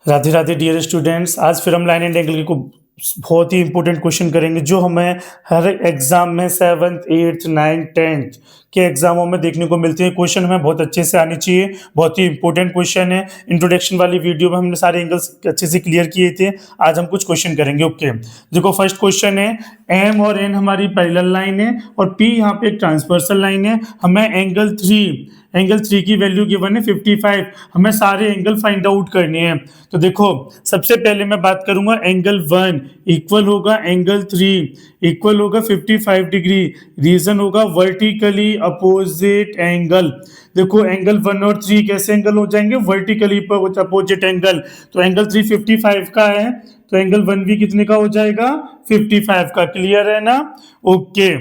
Radhe Radhe dear students. आज फिर हम लाइन एंड एंगल को बहुत ही इंपॉर्टेंट क्वेश्चन करेंगे जो हमें हर एग्जाम में 7th 8th 9th 10th के एग्जामों में देखने को मिलते हैं। क्वेश्चन हमें बहुत अच्छे से आने चाहिए, बहुत ही इंपॉर्टेंट क्वेश्चन है। इंट्रोडक्शन वाली वीडियो में हमने सारे एंगल्स अच्छे से क्लियर किए थे। आज हम कुछ क्वेश्चन करेंगे। ओके, देखो फर्स्ट क्वेश्चन है, एम और एन हमारी पैरेलल लाइन है और पी यहाँ पे एक ट्रांसवर्सल लाइन है। हमें एंगल थ्री की वैल्यू गिवन है 55। हमें सारे एंगल फाइंड आउट करने हैं। तो देखो सबसे पहले मैं बात करूंगा एंगल 1 इक्वल होगा एंगल 3 इक्वल होगा 55 डिग्री। रीजन होगा वर्टिकली अपोजिट एंगल। देखो एंगल 1 और 3 कैसे एंगल हो जाएंगे? Vertically opposite angle. तो एंगल 3 55 का है तो एंगल 1 भी कितने का हो जाएगा? 55 का। क्लियर है ना? Okay,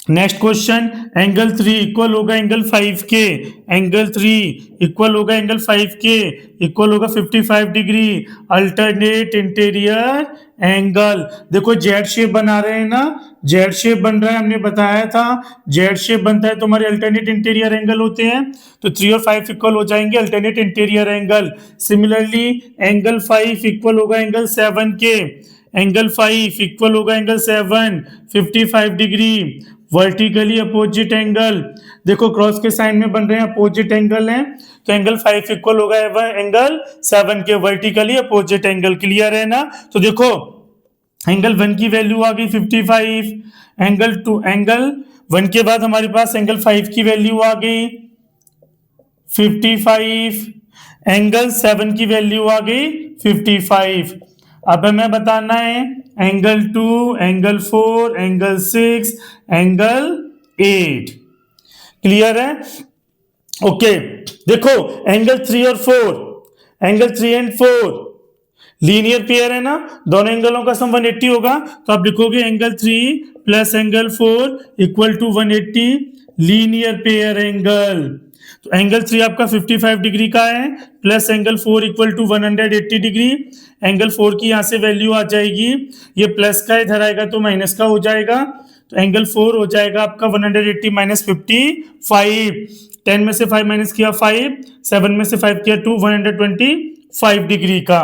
next question, angle 3 equal होगा एंगल 5 के। एंगल 3 इक्वल होगा एंगल 5 के इक्वल होगा 55 डिग्री। Alternate interior angle. देखो जेड शेप बना रहे हैं ना, जेड शेप बन रहा है, हमने बताया था जेड शेप बनता है तो हमारे अल्टरनेट इंटीरियर एंगल होते हैं। तो 3 और 5 इक्वल हो जाएंगे alternate interior angle. Similarly angle 5 equal होगा एंगल 7 के। एंगल 5 इक्वल होगा angle 7 55 degree. Vertically opposite angle. देखो क्रॉस के साइन में बन रहे हैं, अपोजिट एंगल हैं, तो एंगल 5 इक्वल होगा एंगल 7 के। Vertically opposite angle. क्लियर है ना? तो देखो एंगल 1 की वैल्यू आ गई 55। एंगल 1 के बाद हमारे पास एंगल 5 की वैल्यू आ गई 55। एंगल 7 की वैल्यू आ गई 55। अब हमें बताना है angle 2, angle 4, angle 6, angle 8। Clear है? ओके, देखो एंगल 3 और 4, एंगल 3 एंड 4 लीनियर पेयर है ना, दोनों एंगलों का सम 180 होगा। तो आप लिखोगे angle 3 plus angle 4 equal to 180 linear pair angle. तो एंगल 3 आपका 55 डिग्री का है plus angle 4 equal to 180 degree. Angle 4 की यहाँ से वैल्यू आ जाएगी, ये प्लस का इधर आएगा तो माइनस का हो जाएगा। तो एंगल 4 हो जाएगा आपका 180 माइनस 55। 10 में से 5 माइनस किया 5, 7 में से 5 किया 2, 125 डिग्री का।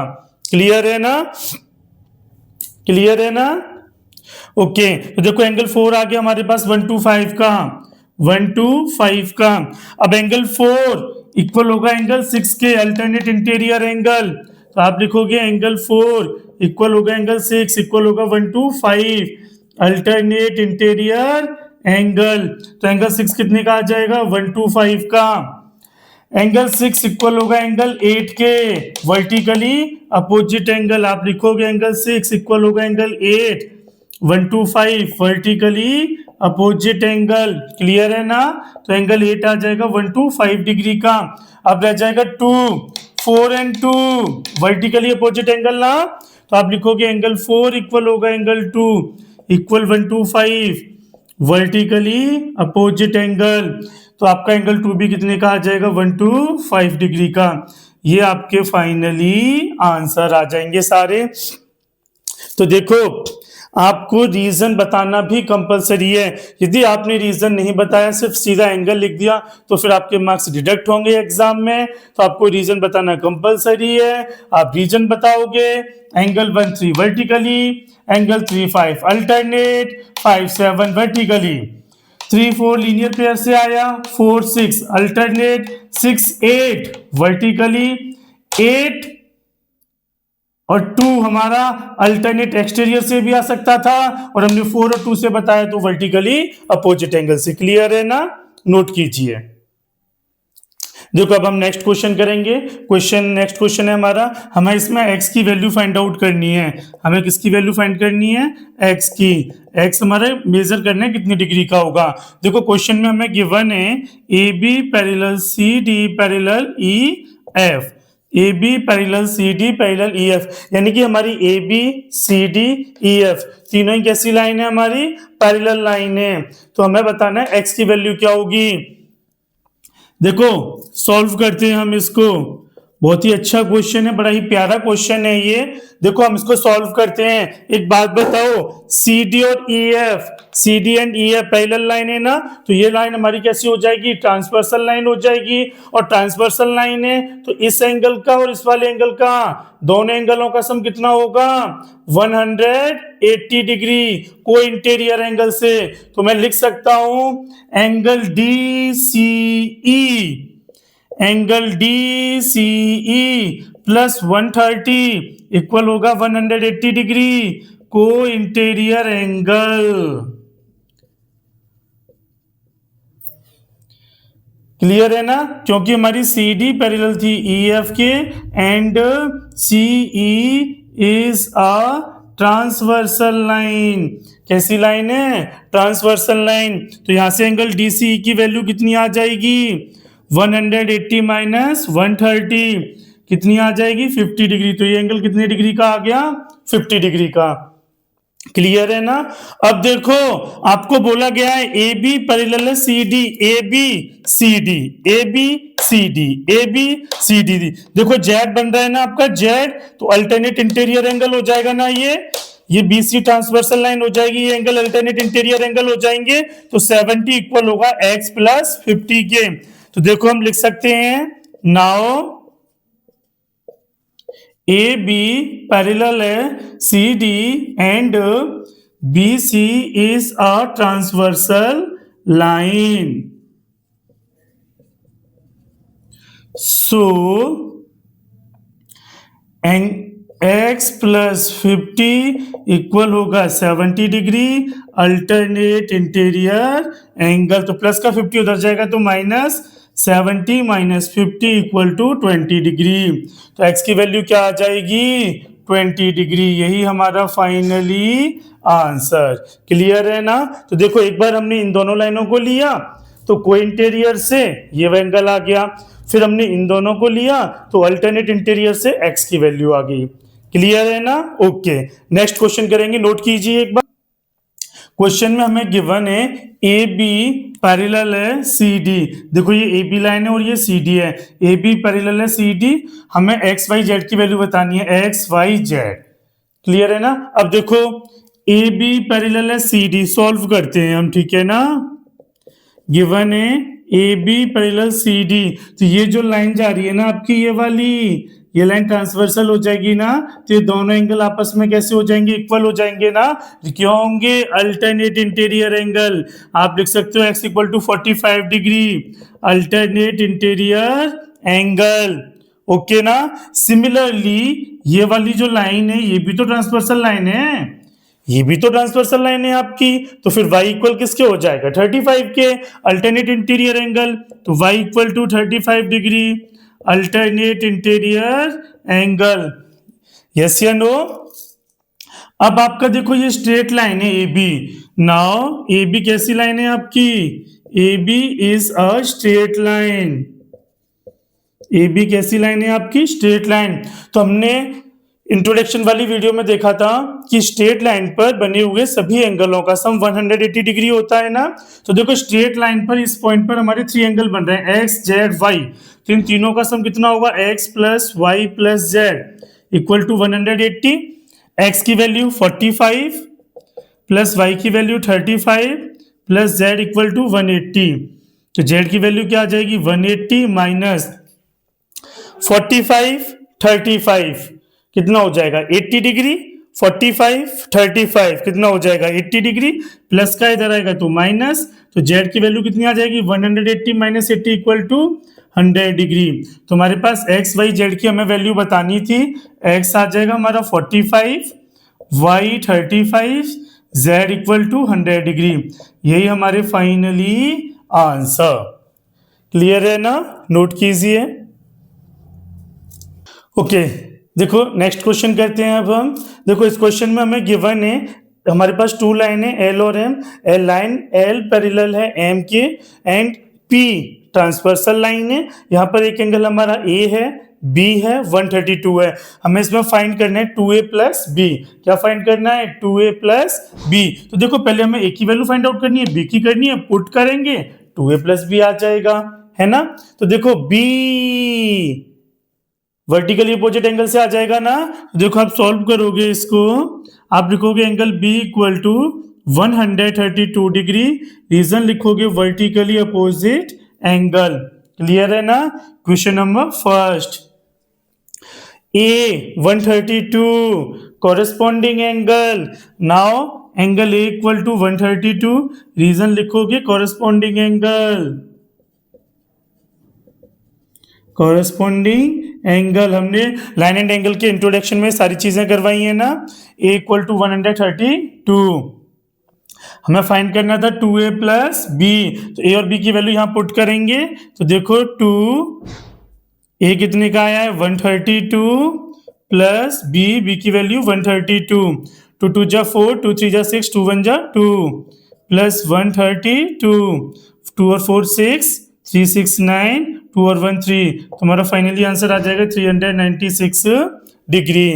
क्लियर है ना? क्लियर है ना? ओके, तो देखो एंगल 4 आ गया हमारे पास 125 का। 125 का। अब एंगल 4 इक्वल होगा एंगल 6 के, अल्टरनेट इंटीरियर एंगल। तो आप लिखोगे एंगल 4 इक्वल होगा एंगल 6 इक्वल होगा 125 अल्टरनेट इंटीरियर एंगल। तो एंगल 6 कितने का आ जाएगा? 125 का। एंगल 6 इक्वल होगा एंगल 8 के, वर्टिकली अपोजिट एंगल। आप लिखोगे एंगल 6 इक्वल होगा angle 8 125 vertically opposite angle. Clear है ना? तो एंगल 8 आ जाएगा 125 डिग्री का। अब रह जाएगा 2, 4 एंड 2 वर्टिकली अपोजिट एंगल ना, तो आप लिखोगे एंगल 4 इक्वल होगा angle 2 equal 125 vertically opposite angle. तो आपका एंगल 2 भी कितने का आ जाएगा? 125 डिग्री का। ये आपके फाइनली आंसर आ जाएंगे सारे। तो देखो आपको रीजन बताना भी कंपलसरी है। यदि आपने रीजन नहीं बताया, सिर्फ सीधा एंगल लिख दिया, तो फिर आपके मार्क्स डिडक्ट होंगे एग्जाम में। तो आपको रीजन बताना कंपलसरी है। आप रीजन बताओगे angle 1 3 vertically, angle 3 5 alternate, 5 7 vertically, 3 4 linear pair से आया, 4 6 अल्टरनेट, 6 8 वर्टिकली, 8 और 2 हमारा अल्टरनेट एक्सटीरियर से भी आ सकता था, और हमने 4 और 2 से बताया तो वर्टिकली अपोजिट एंगल से। क्लियर है ना? नोट कीजिए। देखो अब हम नेक्स्ट क्वेश्चन करेंगे। नेक्स्ट क्वेश्चन है हमारा, हमें इसमें x की वैल्यू फाइंड आउट करनी है। हमें किसकी वैल्यू फाइंड करनी है? x की। x हमारे मेजर करना है कितनी डिग्री का होगा। देखो क्वेश्चन में हमें गिवन है AB parallel CD parallel EF, AB parallel CD parallel EF, यानी कि हमारी AB CD EF तीनों ही कैसी लाइन है? हमारी पैरेलल लाइन है। तो हमें बताना है x की वैल्यू क्या होगी। देखो सॉल्व करते हैं हम इसको, बहुत ही अच्छा क्वेश्चन है, बड़ा ही प्यारा क्वेश्चन है ये। देखो हम इसको सॉल्व करते हैं। एक बात बताओ, सी डी और E F, C D and E F parallel line है ना, तो ये लाइन हमारी कैसी हो जाएगी, ट्रांसवर्सल लाइन हो जाएगी। और ट्रांसवर्सल लाइन है तो इस एंगल का और इस वाले एंगल का, दोनों एंगलों का सम कितना होगा, 180 डिग्री को इंटीरियर एंगल से। तो मैं लिख सकता हूं angle D C E, angle D C E plus 130 equal होगा 180 degree co-interior angle. Clear है ना, क्योंकि हमारी सी डी पैरेलल थी ई एफ के and C E is a transversal line. कैसी लाइन है, ट्रांसवर्सल लाइन। तो यहां से एंगल डी सी ई की वैल्यू कितनी आ जाएगी, 180 माइनस 130 कितनी आ जाएगी, 50 डिग्री। तो ये एंगल कितने डिग्री का आ गया, 50 डिग्री का। क्लियर है ना। अब देखो आपको बोला गया है ए बी पैरेलल है C D, A B C D, A B C D, A B C D. देखो जेड बन रहा है ना आपका जेड, तो अल्टरनेट इंटीरियर एंगल हो जाएगा ना ये बीसी ट्रांसवर्सल लाइन हो जाएगी, ये एंगल अल्टरनेट इंटीरियर एंगल हो जाएंगे। तो 70 इक्वल होगा x प्लस 50 के। तो देखो हम लिख सकते हैं नाउ ए बी पैरेलल है C D and B C is a transversal line. So x plus 50 equal होगा 70 डिग्री अल्टरनेट इंटीरियर एंगल। तो प्लस का 50 उधर जाएगा तो minus 70 minus 50 equal to 20 degree. तो x की वैल्यू क्या आ जाएगी, 20 डिग्री। यही हमारा फाइनली आंसर। क्लियर है ना। तो देखो एक बार हमने इन दोनों लाइनों को लिया तो को इंटीरियर से ये एंगल आ गया, फिर हमने इन दोनों को लिया तो अल्टरनेट इंटीरियर से x की वैल्यू आ गई। क्लियर है ना। ओके नेक्स्ट क्वेश्चन करेंगे, नोट कीजिए एक बार। क्वेश्चन में हमें गिवन है ए बी पैरेलल है सी डी। देखो ये ए बी लाइन है और ये सी डी है। ए बी पैरेलल है सी डी, हमें एक्स वाई जेड की वैल्यू बतानी है, एक्स वाई जेड। क्लियर है ना। अब देखो ए बी पैरेलल है सी डी, सॉल्व करते हैं हम, ठीक है ना। गिवन है A B parallel C D, तो ये जो लाइन जा रही है ना आपकी ये वाली, ये लाइन ट्रांसवर्सल हो जाएगी ना, तो ये दोनों एंगल आपस में कैसे हो जाएंगे, इक्वल हो जाएंगे ना। क्यों होंगे, अल्टरनेट इंटीरियर एंगल। आप लिख सकते हो x equal to 45 degree alternate interior angle. Okay ना। सिमिलरली ये वाली जो लाइन है ये भी तो ट्रांसवर्सल लाइन है, ये भी तो ट्रांसवर्सल लाइन है आपकी। तो फिर y इक्वल किसके हो जाएगा, 35 के अल्टरनेट इंटीरियर एंगल। तो y equal to 35 degree alternate interior angle. Yes या नो। अब आपका देखो ये स्ट्रेट लाइन है A B. Now A B कैसी लाइन है आपकी, A B is a straight line. A B कैसी लाइन है आपकी, स्ट्रेट लाइन। तो हमने इंट्रोडक्शन वाली वीडियो में देखा था कि स्ट्रेट लाइन पर बने हुए सभी एंगलों का सम 180 डिग्री होता है ना। तो देखो स्ट्रेट लाइन पर इस पॉइंट पर हमारे 3 एंगल बन रहे हैं, एक्स जेड वाई। तो इन तीनों का सम कितना होगा, x plus y plus z equal to 180। X की वैल्यू 45 प्लस वाई की value 35 plus z equal to 180। तो जेड की वैल्यू क्या आ जाएगी, 180 माइनस 45 35 कितना हो जाएगा, 80 डिग्री। 45 35 कितना हो जाएगा, 80 डिग्री। प्लस का इधर आएगा तो माइनस, तो जेड की वैल्यू कितनी आ जाएगी, 180 माइनस 80 इक्वल टू 100 डिग्री। तो हमारे पास एक्स वाई जेड की हमें वैल्यू बतानी थी। एक्स आ जाएगा हमारा 45, y 35, z equal to 100 degree. यही हमारे फाइनली आंसर। क्लियर है ना, नोट कीजिए। ओके देखो नेक्स्ट क्वेश्चन करते हैं अब हम। देखो इस क्वेश्चन में हमें गिवन है, हमारे पास 2 लाइन है एल और M. L line L parallel है एम के एंड पी ट्रांसवर्सल लाइन है। यहाँ पर एक एंगल हमारा ए है, बी है, 132 है। हमें इसमें फाइंड करना है 2a प्लस बी। क्या फाइंड करना है, 2a प्लस बी। तो देखो पहले हमें ए की वैल्यू फाइंड आउट करनी है, बी की करनी है, पुट करेंगे 2a प्लस बी आ जाएगा, है ना। तो देखो बी वर्टिकली अपोजिट एंगल से आ जाएगा ना। देखो आप सॉल्व करोगे इसको, आप लिखोगे angle B equal to 132 degree, reason लिखोगे वर्टिकली अपोजिट एंगल। क्लियर है ना। Question number first, A 132 corresponding angle. Now angle A equal to 132, reason लिखोगे कॉरेस्पॉन्डिंग एंगल। कॉरेस्पॉन्डिंग एंगल हमने लाइन एंड एंगल के इंट्रोडक्शन में सारी चीजें करवाई है ना। ए इक्वल टू 132, हमें फाइंड करना था 2a प्लस बी, तो ए और बी की वैल्यू यहां पुट करेंगे। तो देखो 2 ए कितने का आया है 132 प्लस बी की वैल्यू 132, 2 2 जा 4, 2 3 जा 6, 2 1 जा 2 प्लस 132, 2 और 4 6, 3 6 9, 2 और 1 3, तुम्हारा फाइनली आंसर आ जाएगा 396 डिग्री।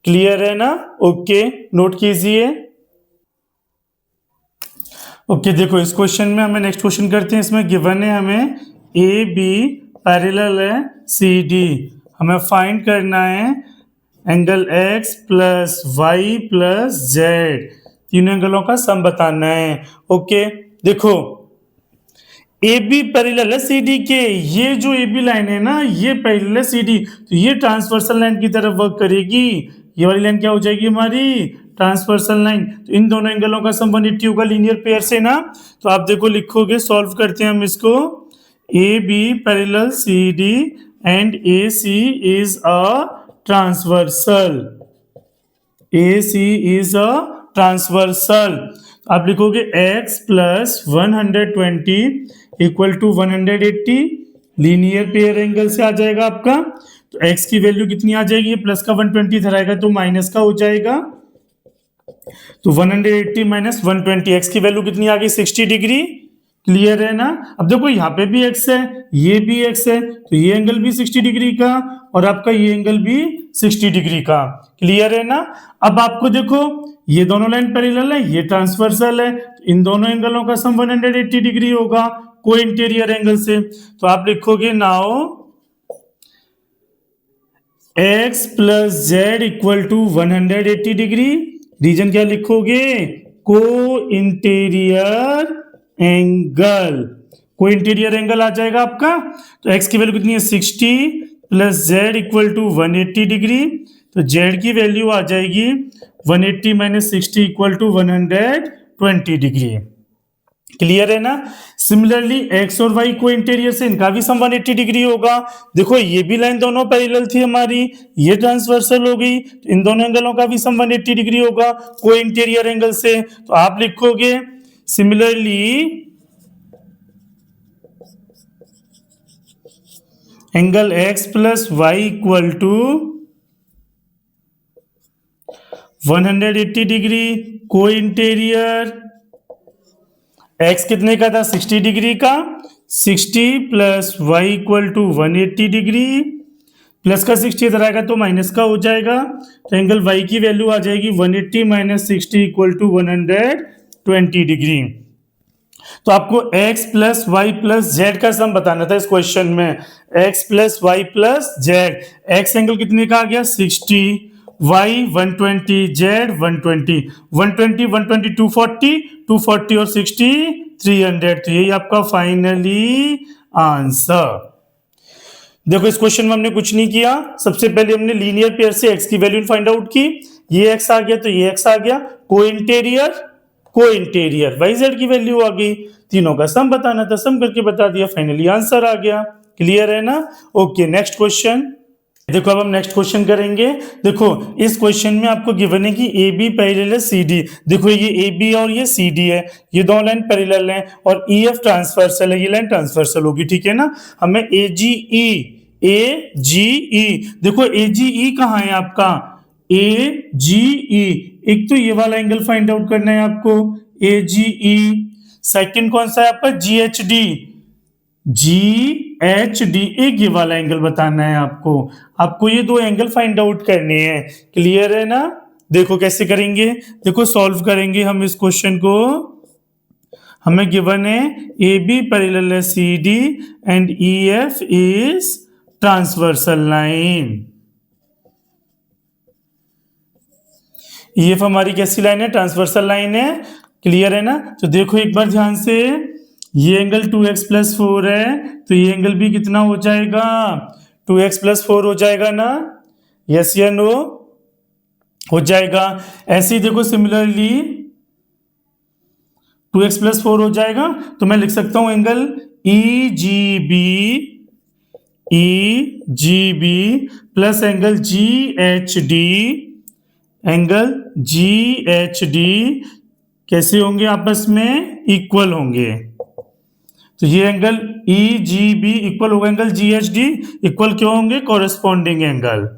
क्लियर है ना। ओके नोट कीजिए। ओके देखो इस क्वेश्चन में हमें नेक्स्ट क्वेश्चन करते हैं। इसमें गिवन है हमें ए बी पैरेलल है सी डी, हमें फाइंड करना है angle x plus y plus z, तीनों एंगलों का सम बताना है। ओके देखो ए बी पैरेलल है सी डी के, ये जो ए बी लाइन है ना ये पैरेलल है सी डी, तो ये ट्रांसवर्सल लाइन की तरफ वर्क करेगी। ये वाली लाइन क्या हो जाएगी हमारी ट्रांसवर्सल लाइन। तो इन दोनों एंगलों का सम 180 होगा लीनियर पेयर से ना। तो आप देखो लिखोगे, सॉल्व करते हैं हम इसको। A B parallel C D and A C is a transversal, A C is a transversal. आप लिखोगे x plus 120 equal to 180, linear pair angle से आ जाएगा आपका। तो x की वैल्यू कितनी आ जाएगी, प्लस का 120 इधर आएगा तो माइनस का हो जाएगा। तो 180 माइनस 120, x की वैल्यू कितनी आ गई 60 डिग्री। क्लियर है ना। अब देखो यहाँ पे भी x है, ये भी x है, तो ये एंगल भी 60 डिग्री का और आपका ये एंगल भी 60 डिग्री का। क्लियर है ना। अब आपको देखो ये दोनों लाइन पैरेलल है, ये ट्रांसवर्सल है, तो इन दोनों एंगलों का सम 180 डिग्री होगा को इंटीरियर एंगल से। तो आप लिखोगे now x plus z equal to 180 degree, reason क्या लिखोगे co-interior angle, co-interior angle आ जाएगा आपका। तो x की वैल्यू कितनी है 60 plus z equal to 180 degree, तो z की वैल्यू आ जाएगी 180 minus 60 equal to 120 degree. Clear है ना। सिमिलरली x और y को इंटीरियर से इनका भी सम 180 डिग्री होगा। देखो ये भी लाइन दोनों पैरेलल थी हमारी, ये ट्रांसवर्सल हो गई, तो इन दोनों एंगलों का भी सम 180 डिग्री होगा को इंटीरियर एंगल से। तो आप लिखोगे similarly angle x plus y equal to 180 degree co-interior, x कितने का था 60 डिग्री का, 60 plus y equal to 180 degree, plus का 60 इधर आएगा तो माइनस का हो जाएगा। तो एंगल y की वैल्यू आ जाएगी 180 माइनस 60 इक्वल टू 120 डिग्री। तो आपको x plus y plus z का सम बताना था इस क्वेश्चन में। x plus y plus z, x angle कितने का आ गया 60, y 120, z 120, 120 120 240, 240 और 60 300। तो यही आपका फाइनली आंसर। देखो इस क्वेश्चन में हमने कुछ नहीं किया, सबसे पहले हमने लीनियर पेयर से x की वैल्यू फाइंड आउट की। ये x आ गया तो ये x आ गया, को इंटीरियर वाई जेड की वैल्यू आ गई, तीनों का सम बताना था, सम करके बता दिया, फाइनली आंसर आ गया। क्लियर है ना। Okay next question. देखो अब हम नेक्स्ट क्वेश्चन करेंगे। देखो इस क्वेश्चन में आपको गिवन है कि ए बी पैरेलल है सी डी। देखो ये ए बी और ये सी डी है, ये दो लाइन पैरेलल हैं और ई एफ ट्रांसवर्सल है, ये लाइन ट्रांसवर्सल होगी। ठीक है ना। हमें ए जी ई, देखो ए जी ई कहाँ है आपका, ए जी ई, एक तो ये वाला एंगल फाइंड आउट करना है आपको ए जी ई, सेकेंड कौन सा है आपका जी एच डी, एक ये वाला एंगल बताना है आपको ये दो एंगल फाइंड आउट करने हैं। क्लियर है ना। देखो कैसे करेंगे, देखो सॉल्व करेंगे हम इस क्वेश्चन को। हमें गिवन है ए बी पैरेलल है C D and E F is transversal line. EF हमारी कैसी लाइन है? ट्रांसवर्सल लाइन है। क्लियर है ना? तो देखो एक बार ध्यान से, ये एंगल 2x+4 है, तो ये एंगल भी कितना हो जाएगा? 2x+4 हो जाएगा ना? यस या नो? हो जाएगा। ऐसे ही देखो सिमिलरली 2x+4 हो जाएगा, तो मैं लिख सकता हूं angle EGB plus angle GHD कैसे होंगे? आपस में इक्वल होंगे। तो ये एंगल EGB इक्वल होगा एंगल GHD। इक्वल क्यों होंगे? Corresponding angle.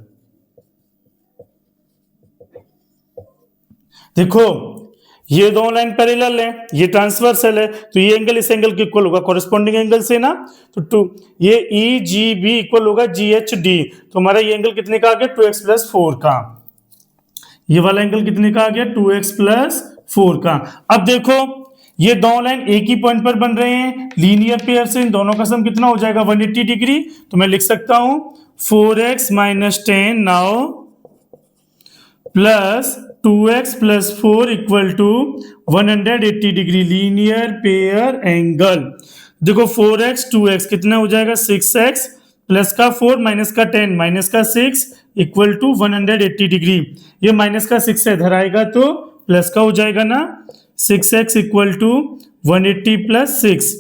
देखो ये दो लाइन पैरेलल है, ये ट्रांसवर्सल है, तो ये एंगल इस एंगल के इक्वल होगा कॉरेस्पॉन्डिंग एंगल से ना। तो ये EGB इक्वल होगा GHD। तो हमारा ये एंगल कितने का आ गया? 2x+4 का। ये वाला एंगल कितने का आ गया? 2x+4 का। अब देखो ये दो लाइन एक ही पॉइंट पर बन रहे हैं, लीनियर पेयर से इन दोनों का सम कितना हो जाएगा? 180 डिग्री। तो मैं लिख सकता हूं 4x - 10 now plus 2x+4 equal to 180 degree linear pair angle. देखो 4x 2x कितना हो जाएगा? 6x प्लस का 4 माइनस का 10 माइनस का 6 इक्वल टू 180 डिग्री। ये माइनस का 6 है, इधर आएगा तो प्लस का हो जाएगा ना। 6x equal to 180 plus 6,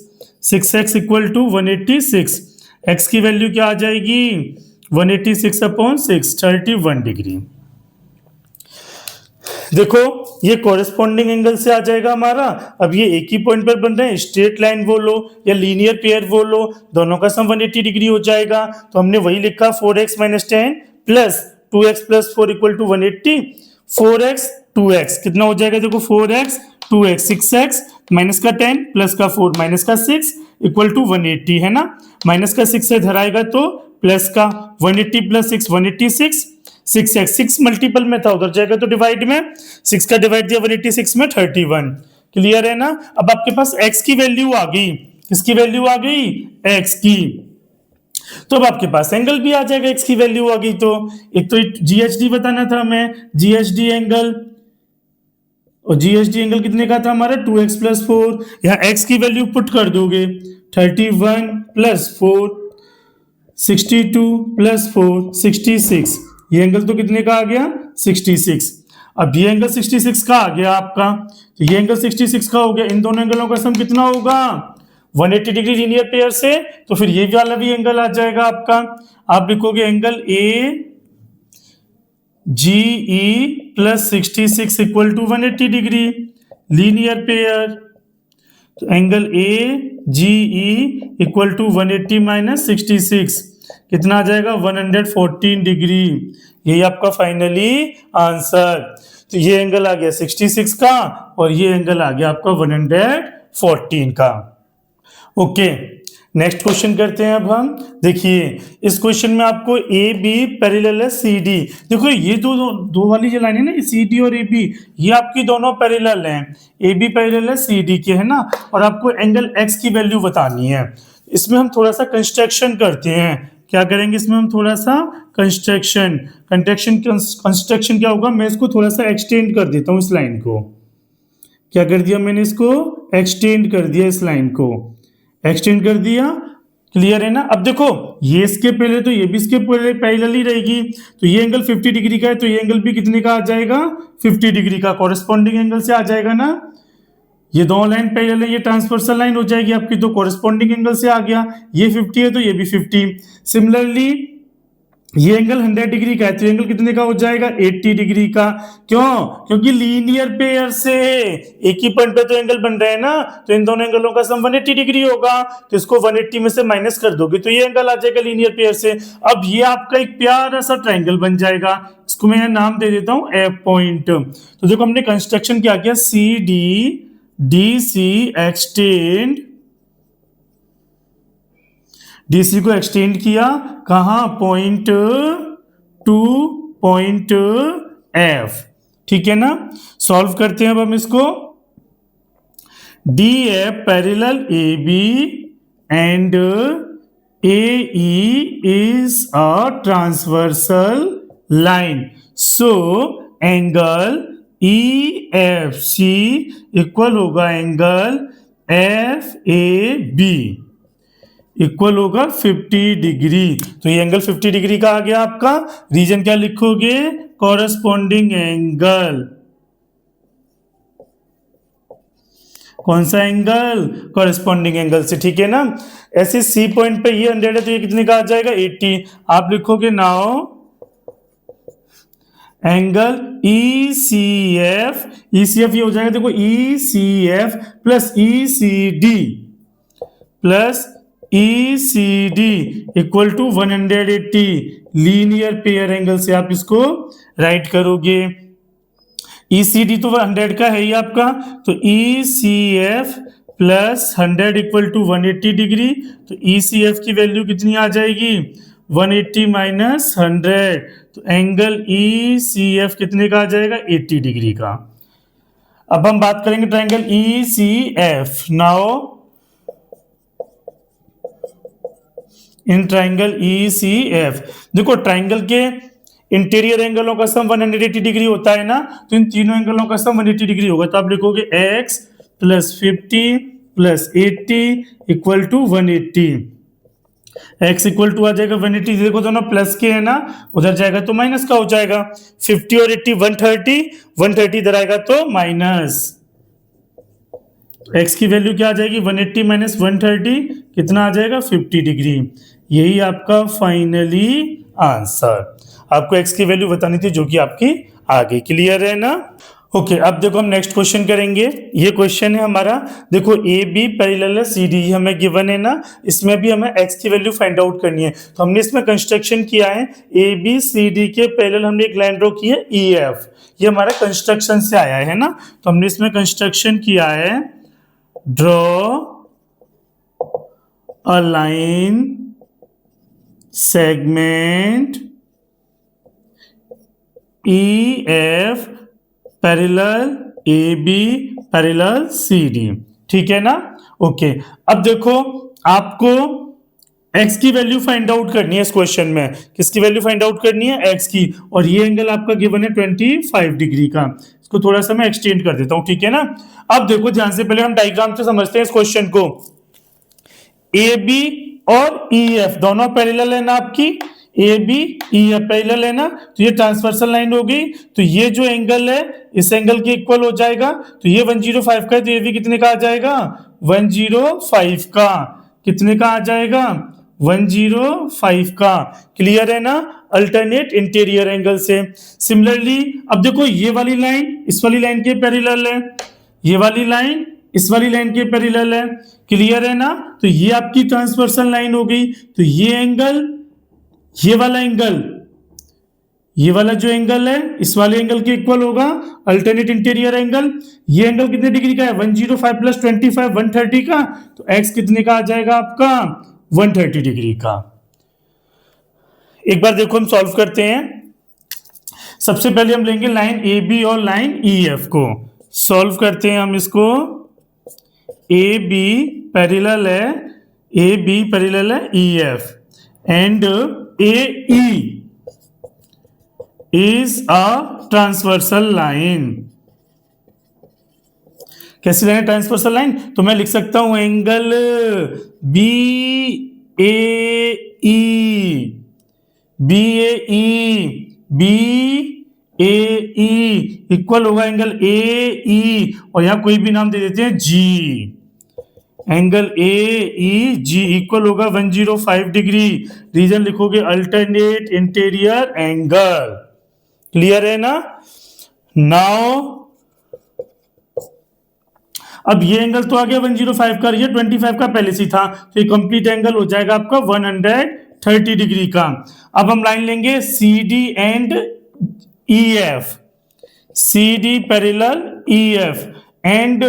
6x equal to 186। x की वैल्यू क्या आ जाएगी? 186/6, 31 डिग्री। देखो ये कॉरेस्पॉन्डिंग एंगल से आ जाएगा हमारा। अब ये एक ही पॉइंट पर बन रहे हैं, स्ट्रेट लाइन बोलो या लीनियर पेयर बोलो, दोनों का सम 180 डिग्री हो जाएगा। तो हमने वही लिखा 4x - 10 plus 2x+4 equal to 180। 4x 2x कितना हो जाएगा? देखो 4x 2x 6x माइनस का 10 प्लस का 4 माइनस का 6 इक्वल टू 180 है ना। माइनस का 6 से धराएगा तो प्लस का 180 प्लस 6 186। 6x 6 मल्टीपल में था, उधर जाएगा तो डिवाइड में, 6 का डिवाइड दिया 186 में 31। क्लियर है ना? अब आपके पास x की वैल्यू आ गई। किसकी वैल्यू आ गई? x की। तो अब आपके पास एंगल भी आ जाएगा, x की वैल्यू आ गई तो। एक तो GHD बताना था हमें, GHD एंगल, और GHD एंगल कितने का था हमारा? 2x+4। यहाँ x की वैल्यू पुट कर दोगे, 31 प्लस 4 62 प्लस 4 66। ये एंगल तो कितने का आ गया? 66। अब ये एंगल 66 का आ गया आपका, तो ये एंगल 66 का हो गया। इन दोनों एंगलों का सम कितना होगा? 180 डिग्री लीनियर पेयर से, तो फिर ये वाला भी एंगल आ जाएगा आपका। आप लिखोगे angle AGE plus 66 equal to 180 degree linear pair. तो angle AGE equal to 180 minus 66 कितना आ जाएगा? 114 डिग्री। यही आपका फाइनली आंसर। तो ये एंगल आ गया 66 का और ये एंगल आ गया आपका 114 का। ओके, नेक्स्ट क्वेश्चन करते हैं अब हम। देखिए इस क्वेश्चन में आपको AB पैरेलल है CD। देखो ये दो वाली जो लाइन है ना, CD और AB, ये आपकी दोनों पैरेलल हैं। AB पैरेलल है CD के, है ना, और आपको एंगल X की वैल्यू बतानी है। इसमें हम थोड़ा सा कंस्ट्रक्शन करते हैं। क्या करेंगे इसमें? हम थोड़ा सा कंस्ट्रक्शन क्या होगा? मैं इसको थोड़ा सा एक्सटेंड कर देता हूँ इस लाइन को। क्या कर दिया मैंने? इसको एक्सटेंड कर दिया, इस लाइन को एक्सटेंड कर दिया। क्लियर है ना? अब देखो ये इसके पहले तो ये भी इसके पहले पैरेलल ही रहेगी, तो ये एंगल 50 डिग्री का है, तो ये एंगल भी कितने का आ जाएगा? 50 डिग्री का, कॉरेस्पॉन्डिंग एंगल से आ जाएगा ना। ये दो लाइन पैरेलल है, ये ट्रांसवर्सल लाइन हो जाएगी आपकी, तो कॉरेस्पॉन्डिंग एंगल से आ गया। ये 50 है तो ये भी 50। सिमिलरली ये एंगल 100 डिग्री का है, तो एंगल कितने का हो जाएगा? 80 डिग्री का। क्यों? क्योंकि लीनियर पेयर से एक ही पॉइंट पे तो एंगल बन रहे हैं ना, तो इन दोनों एंगलों का सम 180 डिग्री होगा। तो इसको 180 में से माइनस कर दोगे तो ये एंगल आ जाएगा लीनियर पेयर से। अब ये आपका एक प्यारा सा ट्राइंगल बन जाएगा। इसको मैं नाम दे देता हूं F पॉइंट। तो देखो हमने कंस्ट्रक्शन क्या किया, CD DC एक्सटेंड, DC को एक्सटेंड किया कहां? Point two point F। ठीक है ना? सॉल्व करते हैं अब हम इसको। DF parallel AB and AE is a transversal line. So angle EFC equal होगा एंगल FAB इक्वल होगा 50 डिग्री। तो ये एंगल 50 डिग्री का आ गया आपका। रीजन क्या लिखोगे? Corresponding angle. कौन सा एंगल? कॉरेस्पॉन्डिंग एंगल से, ठीक है ना। ऐसे सी पॉइंट पे ये 100 है तो ये कितने का आ जाएगा? 80। आप लिखोगे नाउ एंगल ECF, ECF ये हो जाएगा देखो ECF plus ECD equal to 180 linear pair angle से आप इसको राइट करोगे। ECD तो 100 का है ही आपका, तो ECF plus 100 equal to 180 degree. तो ECF की वैल्यू कितनी आ जाएगी? 180 माइनस 100, तो एंगल ECF कितने का आ जाएगा? 80 डिग्री का। अब हम बात करेंगे triangle ECF। Now in triangle ECF देखो, ट्रायंगल के इंटीरियर एंगलों का सम 180 डिग्री होता है ना, तो इन तीनों एंगलों का सम 180 डिग्री होगा। तो आप लिखोगे x plus 50 plus 80 equal to 180। x equal to आ जाएगा 180, देखो दोनों प्लस के है ना, उधर जाएगा तो माइनस का हो जाएगा। 50 और 80 130, 130 इधर आएगा तो माइनस। x की वैल्यू क्या आ जाएगी? 180 माइनस 130 कितना आ जाएगा? 50 डिग्री। यही आपका फाइनली आंसर। आपको x की वैल्यू बतानी थी जो कि आपकी आगे। क्लियर है ना? ओके, अब देखो हम नेक्स्ट क्वेश्चन करेंगे। ये क्वेश्चन है हमारा, देखो ए बी पैरेलल है सी डी हमें गिवन है ना, इसमें भी हमें x की वैल्यू फाइंड आउट करनी है। तो हमने इसमें कंस्ट्रक्शन किया है, ए बी सी डी के पैरेलल हमने एक लाइन ड्रॉ की है EF। ये हमारा कंस्ट्रक्शन से आया है ना, तो हमने इसमें कंस्ट्रक्शन किया है, draw a line segment EF parallel AB parallel CD, ठीक है ना। ओके, अब देखो आपको x की वैल्यू फाइंड आउट करनी है इस क्वेश्चन में। किसकी वैल्यू फाइंड आउट करनी है? x की। और ये एंगल आपका गिवन है 25 डिग्री का। इसको थोड़ा सा मैं एक्सटेंड कर देता हूं, ठीक है ना। अब देखो ध्यान से, पहले हम डायग्राम से समझते हैं इस क्वेश्चन को। AB और EF दोनों पैरेलल है ना आपकी, AB EF पैरेलल है ना, तो ये ट्रांसवर्सल लाइन हो गई। तो ये जो एंगल है इस एंगल के इक्वल हो जाएगा। तो ये 105 का है, तो ये भी कितने का आ जाएगा? 105 का। कितने का आ जाएगा? 105 का। क्लियर है ना? अल्टरनेट इंटीरियर एंगल से। सिमिलरली अब देखो, ये वाली लाइन इस वाली लाइन के पैरेलल है, ये वाली लाइन इस वाली लाइन के पैरेलल है। क्लियर है ना? तो ये आपकी ट्रांसवर्सल लाइन हो गई। तो ये एंगल, ये वाला एंगल, ये वाला जो एंगल है इस वाले एंगल के इक्वल होगा, अल्टरनेट इंटीरियर एंगल। ये एंगल कितने डिग्री का है? 105 प्लस 25 130 का। तो x कितने का आ जाएगा आपका? 130 डिग्री का। एक बार देखो हम सॉल्व करते हैं। सबसे पहले हम लेंगे लाइन AB और लाइन EF को, सॉल्व करते हैं हम इसको। AB पैरेलल है, AB पैरेलल है EF and AE is a transversal line। कैसी लाइन? Transversal line. तो मैं लिख सकता हूं एंगल BAE इक्वल होगा एंगल AE, और यहां कोई भी नाम दे देते हैं G। एंगल AEG इक्वल होगा 105 डिग्री। रीजन लिखोगे अल्टरनेट इंटीरियर एंगल। क्लियर है ना? नाउ अब ये एंगल तो आ गया 105 का, ये 25 का पहले से था, तो ये कंप्लीट एंगल हो जाएगा आपका 130 डिग्री का। अब हम लाइन लेंगे CD and EF, CD parallel EF and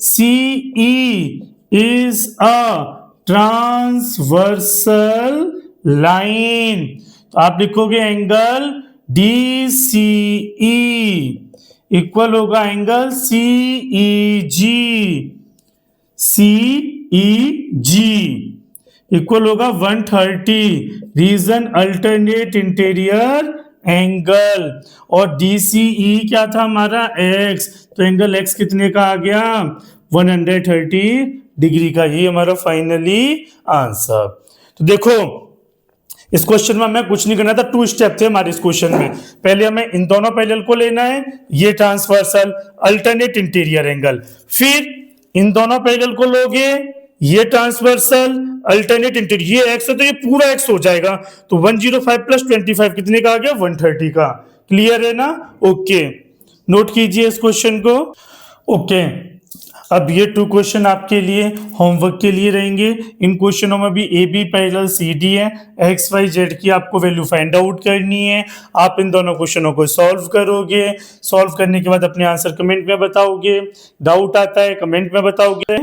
CE is a transversal line। तो आप लिखोगे एंगल DCE इक्वल होगा एंगल CEG। इक्वल होगा 130, रीजन अल्टरनेट इंटीरियर एंगल, और DCE क्या था हमारा x, तो एंगल x कितने का आ गया 130 डिग्री का। ये हमारा फाइनली आंसर। तो देखो इस क्वेश्चन में हमें कुछ नहीं करना था, 2 स्टेप थे हमारे इस क्वेश्चन में। पहले हमें इन दोनों पैरेलल को लेना है, ये ट्रांसवर्सल अल्टरनेट इंटीरियर एंगल, फिर इन दोनों पैरेलल को लोगे, ये ट्रांसवर्सल अल्टरनेट इंटीरियर, ये एक्स है तो ये पूरा एक्स हो जाएगा, तो 105 प्लस 25 कितने का आ गया 130 का। क्लियर है ना? ओके, नोट कीजिए इस क्वेश्चन को। ओके, अब ये 2 क्वेश्चन आपके लिए होमवर्क के लिए रहेंगे। इन क्वेश्चनों में भी A B parallel C D है, एक्स वाई जेड की आपको वैल्यू फाइंड आउट करनी है। आप इन दोनों क्वेश्चनों को सॉल्व करोगे, सॉल्व करने के बाद अपने आंसर कमेंट में बताओगे, डाउट आता है कमेंट में बताओगे।